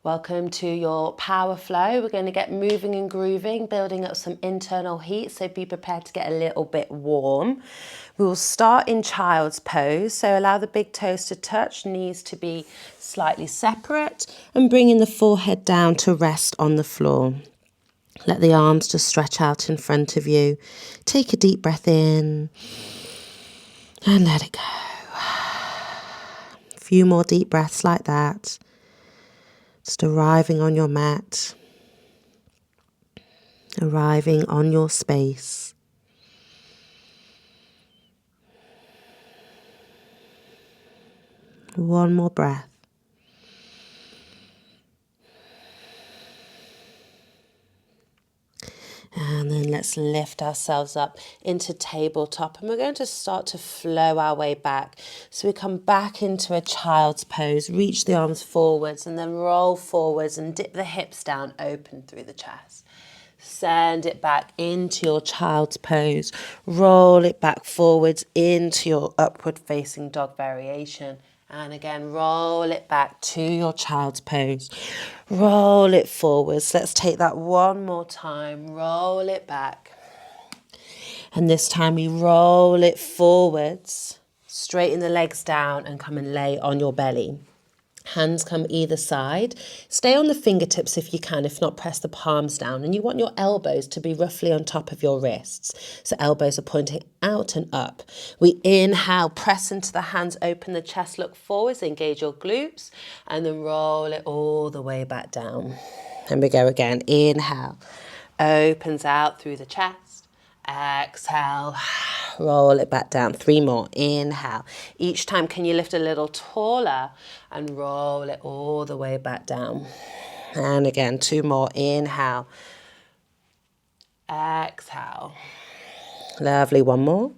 Welcome to your power flow. We're going to get moving and grooving, building up some internal heat, so be prepared to get a little bit warm. We will start in child's pose, so allow the big toes to touch, knees to be slightly separate, and bringing the forehead down to rest on the floor. Let the arms just stretch out in front of you. Take a deep breath in and let it go. A few more deep breaths like that. Just arriving on your mat, arriving on your space. One more breath. And then let's lift ourselves up into tabletop, and we're going to start to flow our way back. So we come back into a child's pose, reach the arms forwards and then roll forwards and dip the hips down, open through the chest. Send it back into your child's pose. Roll it back forwards into your upward facing dog variation. And again, roll it back to your child's pose. Roll it forwards. Let's take that one more time. Roll it back. And this time we roll it forwards. Straighten the legs down and come and lay on your belly. Hands come either side. Stay on the fingertips if you can. If not, press the palms down. And you want your elbows to be roughly on top of your wrists. So elbows are pointing out and up. We inhale, press into the hands, open the chest, look forwards, engage your glutes, and then roll it all the way back down. And we go again. Inhale, opens out through the chest. Exhale, roll it back down. 3 more. Inhale. Each time, can you lift a little taller and roll it all the way back down? And again, 2 more. Inhale. Exhale. Lovely. 1 more.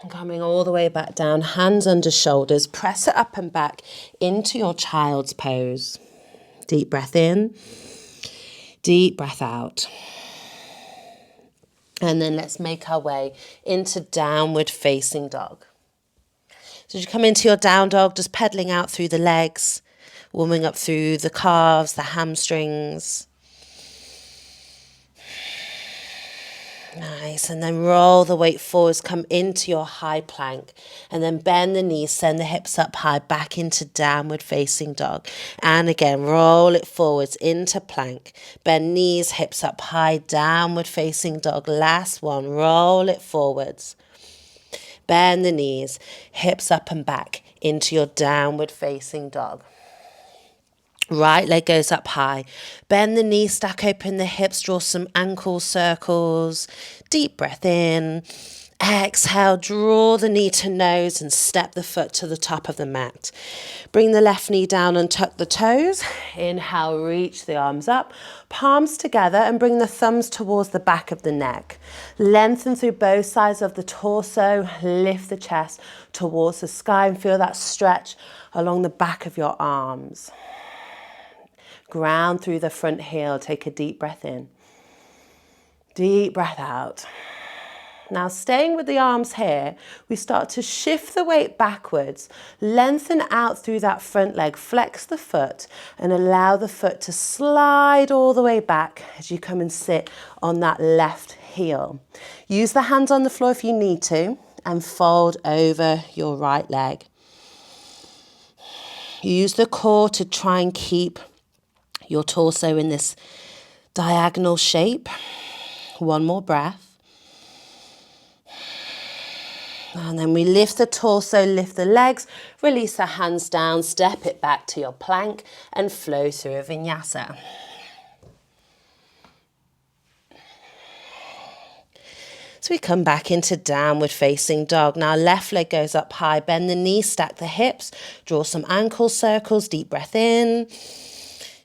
Coming all the way back down, hands under shoulders. Press it up and back into your child's pose. Deep breath in. Deep breath out. And then let's make our way into downward facing dog. So as you come into your down dog, just pedaling out through the legs, warming up through the calves, the hamstrings. Nice. And then roll the weight forwards, come into your high plank, and then bend the knees, send the hips up high, back into downward facing dog. And again, roll it forwards into plank, bend knees, hips up high, downward facing dog. Last one, roll it forwards, bend the knees, hips up and back into your downward facing dog. Right leg goes up high. Bend the knees, stack open the hips, draw some ankle circles. Deep breath in. Exhale, draw the knee to nose and step the foot to the top of the mat. Bring the left knee down and tuck the toes. Inhale, reach the arms up. Palms together and bring the thumbs towards the back of the neck. Lengthen through both sides of the torso. Lift the chest towards the sky and feel that stretch along the back of your arms. Ground through the front heel. Take a deep breath in. Deep breath out. Now, staying with the arms here, we start to shift the weight backwards, lengthen out through that front leg, flex the foot, and allow the foot to slide all the way back as you come and sit on that left heel. Use the hands on the floor if you need to, and fold over your right leg. Use the core to try and keep your torso in this diagonal shape. 1 more breath. And then we lift the torso, lift the legs, release the hands down, step it back to your plank and flow through a vinyasa. So we come back into downward facing dog. Now left leg goes up high, bend the knees, stack the hips, draw some ankle circles, deep breath in.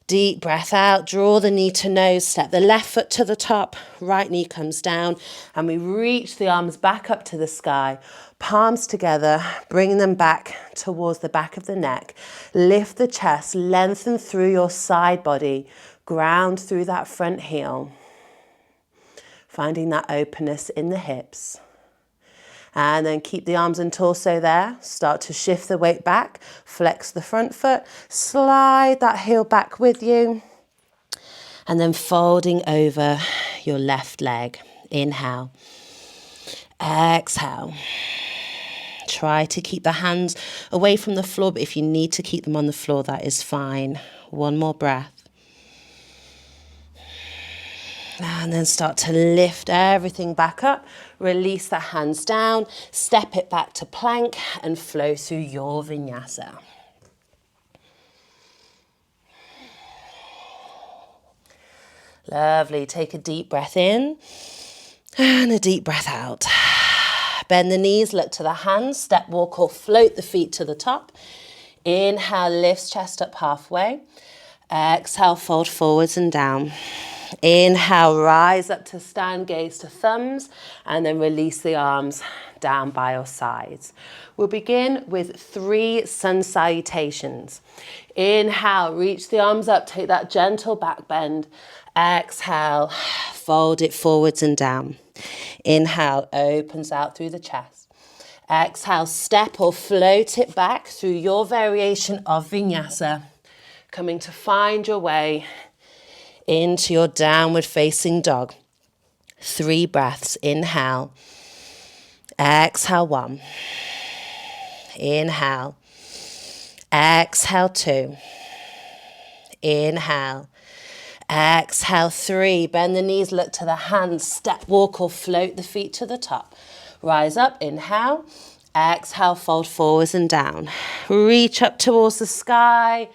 Deep breath out, draw the knee to nose, step the left foot to the top, right knee comes down, and we reach the arms back up to the sky, palms together, bring them back towards the back of the neck, lift the chest, lengthen through your side body, ground through that front heel, finding that openness in the hips. And then keep the arms and torso there. Start to shift the weight back. Flex the front foot. Slide that heel back with you. And then folding over your left leg. Inhale. Exhale. Try to keep the hands away from the floor, but if you need to keep them on the floor, that is fine. One more breath. And then start to lift everything back up. Release the hands down. Step it back to plank and flow through your vinyasa. Lovely. Take a deep breath in and a deep breath out. Bend the knees, look to the hands, step, walk or float the feet to the top. Inhale, lifts chest up halfway. Exhale, fold forwards and down. Inhale, rise up to stand, gaze to thumbs, and then release the arms down by your sides. We'll begin with 3 sun salutations. Inhale, reach the arms up, take that gentle back bend. Exhale, fold it forwards and down. Inhale, opens out through the chest. Exhale, step or float it back through your variation of vinyasa, coming to find your way into your downward facing dog. 3 breaths. Inhale. Exhale, 1. Inhale. Exhale, 2. Inhale. Exhale, 3. Bend the knees, look to the hands. Step, walk or float the feet to the top. Rise up, inhale. Exhale, fold forwards and down. Reach up towards the sky.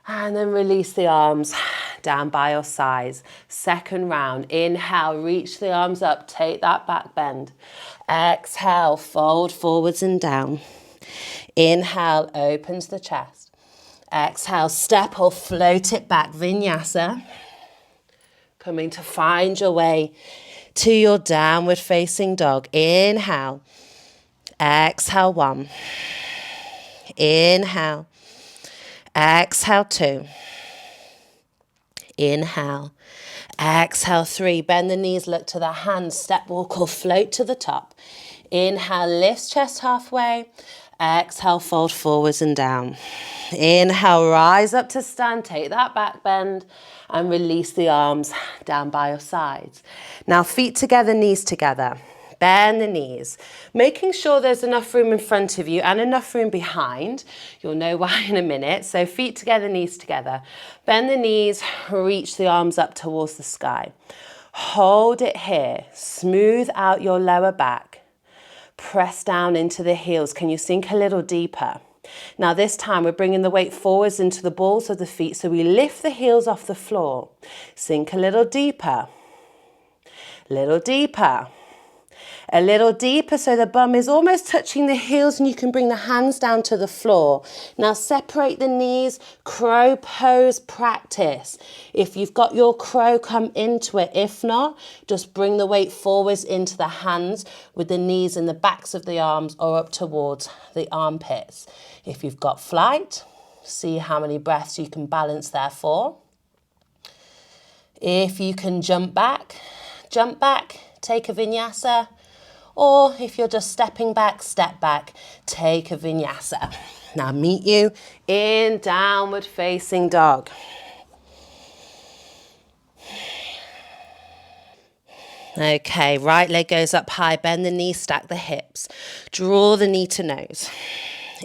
And then release the arms down by your sides. Second round. Inhale, reach the arms up. Take that back bend. Exhale, fold forwards and down. Inhale, opens the chest. Exhale, step or float it back, vinyasa. Coming to find your way to your downward facing dog. Inhale. Exhale, 1. Inhale. Exhale, 2. Inhale. Exhale, 3. Bend the knees, look to the hands. Step, walk or float to the top. Inhale, lift chest halfway. Exhale, fold forwards and down. Inhale, rise up to stand. Take that back bend and release the arms down by your sides. Now, feet together, knees together. Bend the knees, making sure there's enough room in front of you and enough room behind. You'll know why in a minute. So feet together, knees together. Bend the knees, reach the arms up towards the sky. Hold it here. Smooth out your lower back. Press down into the heels. Can you sink a little deeper? Now this time we're bringing the weight forwards into the balls of the feet. So we lift the heels off the floor. Sink a little deeper. Little deeper. A little deeper so the bum is almost touching the heels and you can bring the hands down to the floor. Now separate the knees, crow pose practice. If you've got your crow, come into it. If not, just bring the weight forwards into the hands with the knees in the backs of the arms or up towards the armpits. If you've got flight, see how many breaths you can balance there for. If you can jump back, take a vinyasa. Or if you're just stepping back, step back, take a vinyasa. Now meet you in downward facing dog. Okay, right leg goes up high, bend the knee, stack the hips. Draw the knee to nose.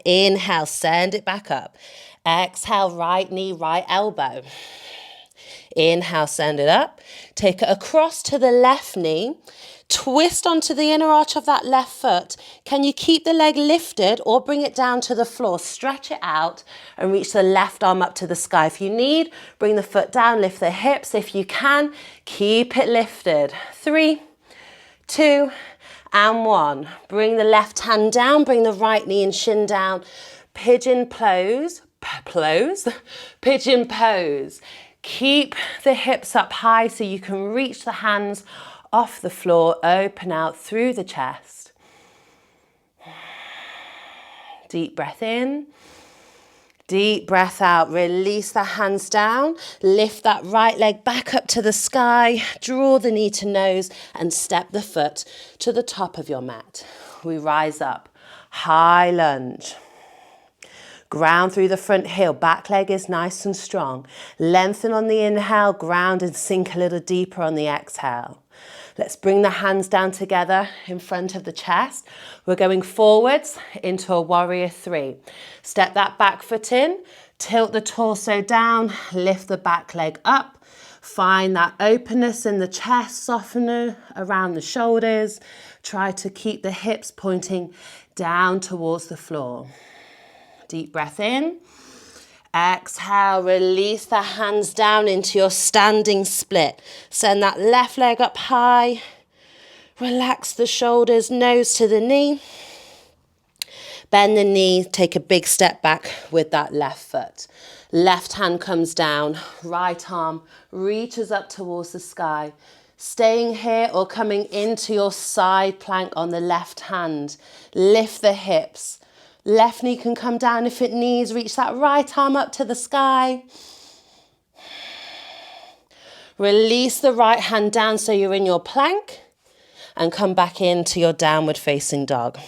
Inhale, send it back up. Exhale, right knee, right elbow. Inhale, send it up. Take it across to the left knee. Twist onto the inner arch of that left foot. Can you keep the leg lifted or bring it down to the floor? Stretch it out and reach the left arm up to the sky. If you need, bring the foot down, lift the hips. If you can, keep it lifted. 3, 2, and 1. Bring the left hand down, bring the right knee and shin down. Pigeon pose, pigeon pose. Keep the hips up high so you can reach the hands off the floor, open out through the chest. Deep breath in, deep breath out. Release the hands down, lift that right leg back up to the sky, draw the knee to nose and step the foot to the top of your mat. We rise up. High lunge. Ground through the front heel. Back leg is nice and strong. Lengthen on the inhale. Ground and sink a little deeper on the exhale. Let's bring the hands down together in front of the chest. We're going forwards into a warrior three. Step that back foot in. Tilt the torso down. Lift the back leg up. Find that openness in the chest. Soften around the shoulders. Try to keep the hips pointing down towards the floor. Deep breath in. Exhale, release the hands down into your standing split. Send that left leg up high. Relax the shoulders, nose to the knee. Bend the knee, take a big step back with that left foot. Left hand comes down, right arm reaches up towards the sky. Staying here or coming into your side plank on the left hand. Lift the hips. Left knee can come down if it needs. Reach that right arm up to the sky. Release the right hand down so you're in your plank. And come back into your downward facing dog.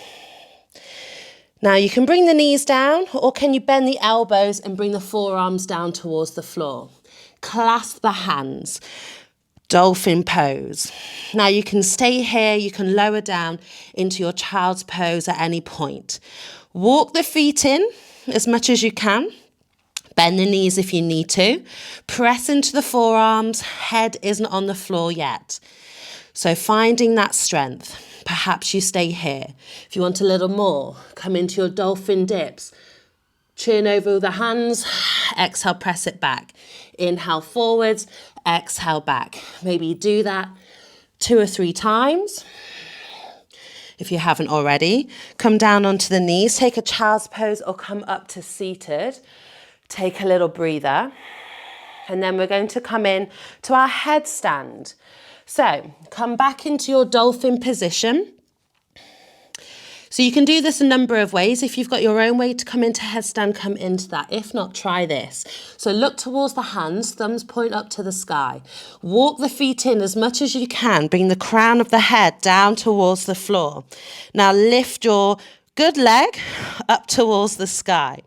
Now you can bring the knees down, or can you bend the elbows and bring the forearms down towards the floor. Clasp the hands. Dolphin pose. Now you can stay here, you can lower down into your child's pose at any point. Walk the feet in as much as you can. Bend the knees if you need to. Press into the forearms. Head isn't on the floor yet. So finding that strength. Perhaps you stay here. If you want a little more, come into your dolphin dips. Chin over the hands. Exhale, press it back. Inhale forwards. Exhale back. Maybe do that 2 or 3 times. If you haven't already, come down onto the knees, take a child's pose or come up to seated. Take a little breather. And then we're going to come in to our headstand. So come back into your dolphin position. So you can do this a number of ways. If you've got your own way to come into headstand, come into that. If not, try this. So look towards the hands, thumbs point up to the sky. Walk the feet in as much as you can. Bring the crown of the head down towards the floor. Now lift your good leg up towards the sky.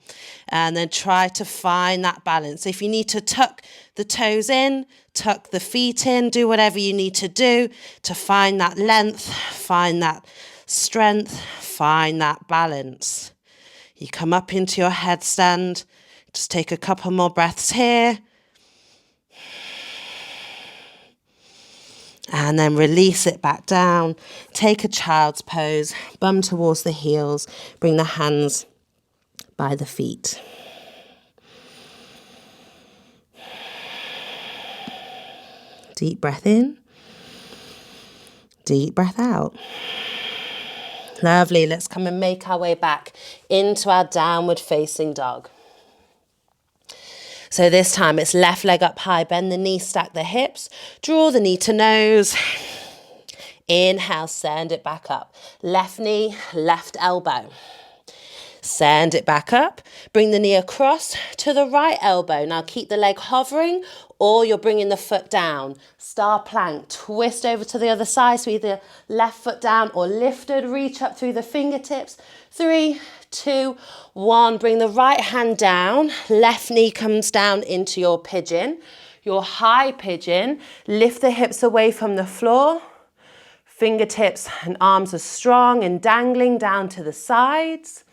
And then try to find that balance. If you need to tuck the toes in, tuck the feet in, do whatever you need to do to find that length, find that strength, find that balance. You come up into your headstand. Just take a couple more breaths here. And then release it back down. Take a child's pose, bum towards the heels. Bring the hands by the feet. Deep breath in. Deep breath out. Lovely. Let's come and make our way back into our downward facing dog. So this time it's left leg up high, bend the knee, stack the hips, draw the knee to nose. Inhale, send it back up. Left knee, left elbow. Send it back up. Bring the knee across to the right elbow. Now keep the leg hovering or you're bringing the foot down. Star plank, twist over to the other side. So either left foot down or lifted, reach up through the fingertips. 3, 2, 1. Bring the right hand down. Left knee comes down into your pigeon. Your high pigeon. Lift the hips away from the floor. Fingertips and arms are strong and dangling down to the sides.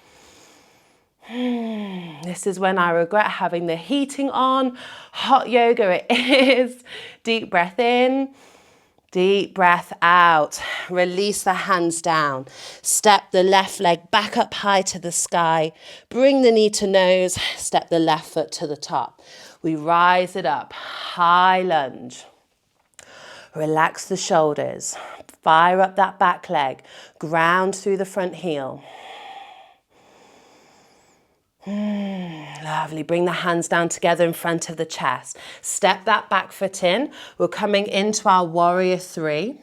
This is when I regret having the heating on. Hot yoga it is. Deep breath in. Deep breath out. Release the hands down. Step the left leg back up high to the sky. Bring the knee to nose. Step the left foot to the top. We rise it up. High lunge. Relax the shoulders. Fire up that back leg. Ground through the front heel. Lovely. Bring the hands down together in front of the chest. Step that back foot in. We're coming into our warrior 3.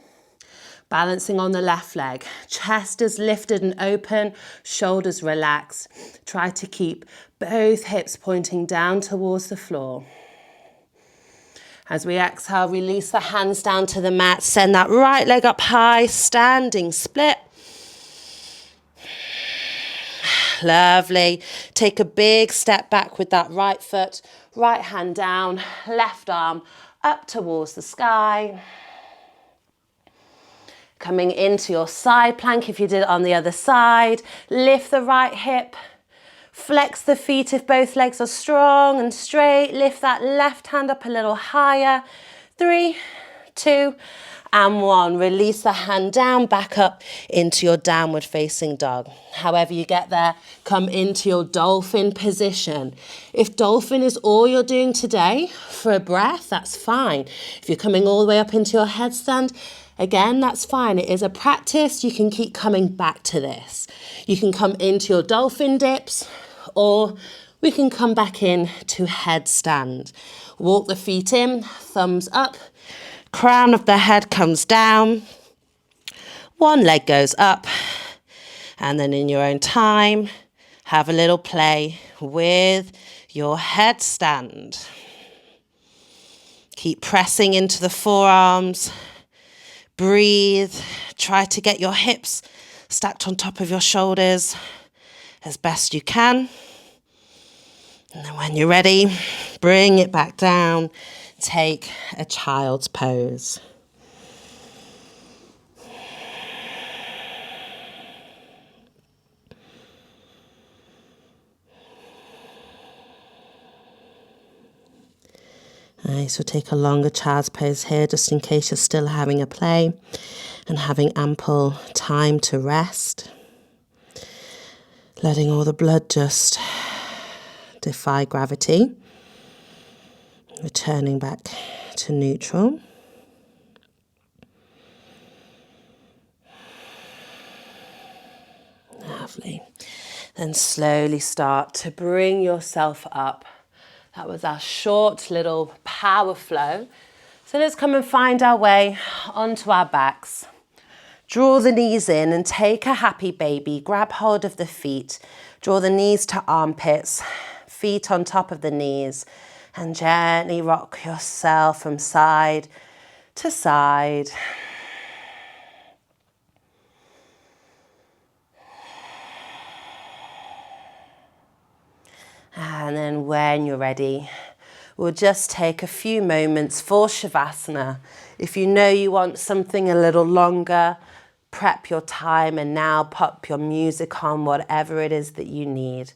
Balancing on the left leg. Chest is lifted and open. Shoulders relaxed. Try to keep both hips pointing down towards the floor. As we exhale, release the hands down to the mat. Send that right leg up high. Standing split. Lovely. Take a big step back with that right foot, right hand down, left arm up towards the sky. Coming into your side plank if you did it on the other side. Lift the right hip. Flex the feet if both legs are strong and straight. Lift that left hand up a little higher. 3, 2, and 1. Release the hand down, back up into your downward facing dog. However you get there, come into your dolphin position. If dolphin is all you're doing today for a breath, that's fine. If you're coming all the way up into your headstand, again, that's fine. It is a practice. You can keep coming back to this. You can come into your dolphin dips, or we can come back in to headstand. Walk the feet in, thumbs up, crown of the head comes down, one leg goes up, and then in your own time, have a little play with your headstand. Keep pressing into the forearms. Breathe. Try to get your hips stacked on top of your shoulders as best you can. And then when you're ready, bring it back down. Take a child's pose. Nice, we'll take a longer child's pose here just in case you're still having a play and having ample time to rest. Letting all the blood just defy gravity. Returning back to neutral. Lovely. Then slowly start to bring yourself up. That was our short little power flow. So let's come and find our way onto our backs. Draw the knees in and take a happy baby. Grab hold of the feet. Draw the knees to armpits, feet on top of the knees, and gently rock yourself from side to side. And then when you're ready, we'll just take a few moments for Shavasana. If you know you want something a little longer, prep your time and now pop your music on, whatever it is that you need.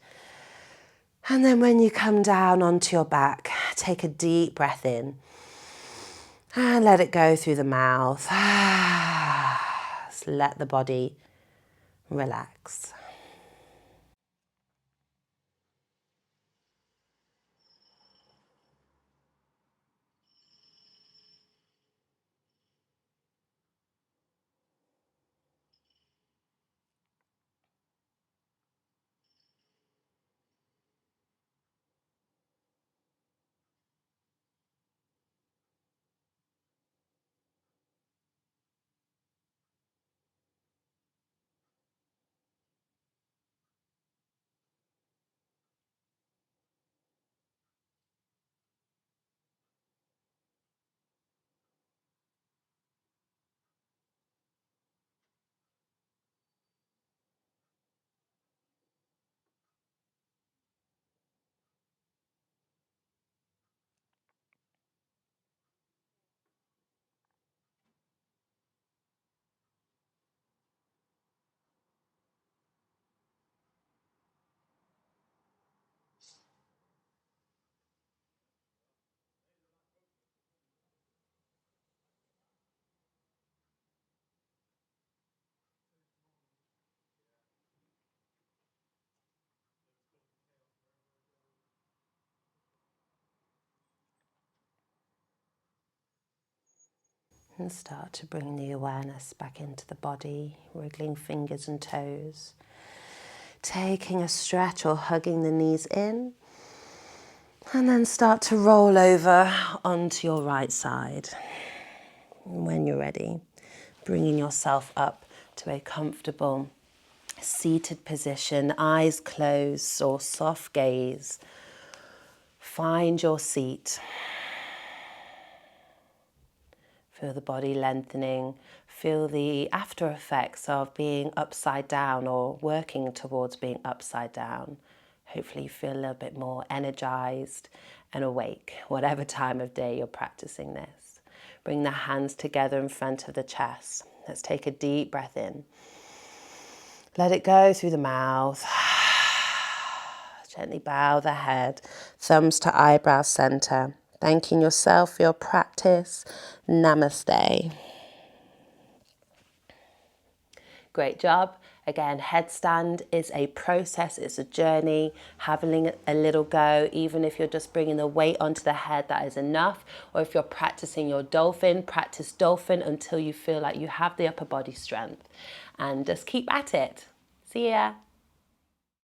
And then when you come down onto your back, take a deep breath in and let it go through the mouth. Just let the body relax. And start to bring the awareness back into the body, wriggling fingers and toes. Taking a stretch or hugging the knees in. And then start to roll over onto your right side. And when you're ready, bringing yourself up to a comfortable seated position, eyes closed or soft gaze. Find your seat. Feel the body lengthening. Feel the after effects of being upside down or working towards being upside down. Hopefully you feel a little bit more energized and awake, whatever time of day you're practicing this. Bring the hands together in front of the chest. Let's take a deep breath in. Let it go through the mouth. Gently bow the head, thumbs to eyebrow center. Thanking yourself for your practice. Namaste. Great job. Again, headstand is a process, it's a journey. Having a little go, even if you're just bringing the weight onto the head, that is enough. Or if you're practicing your dolphin, practice dolphin until you feel like you have the upper body strength. And just keep at it. See ya.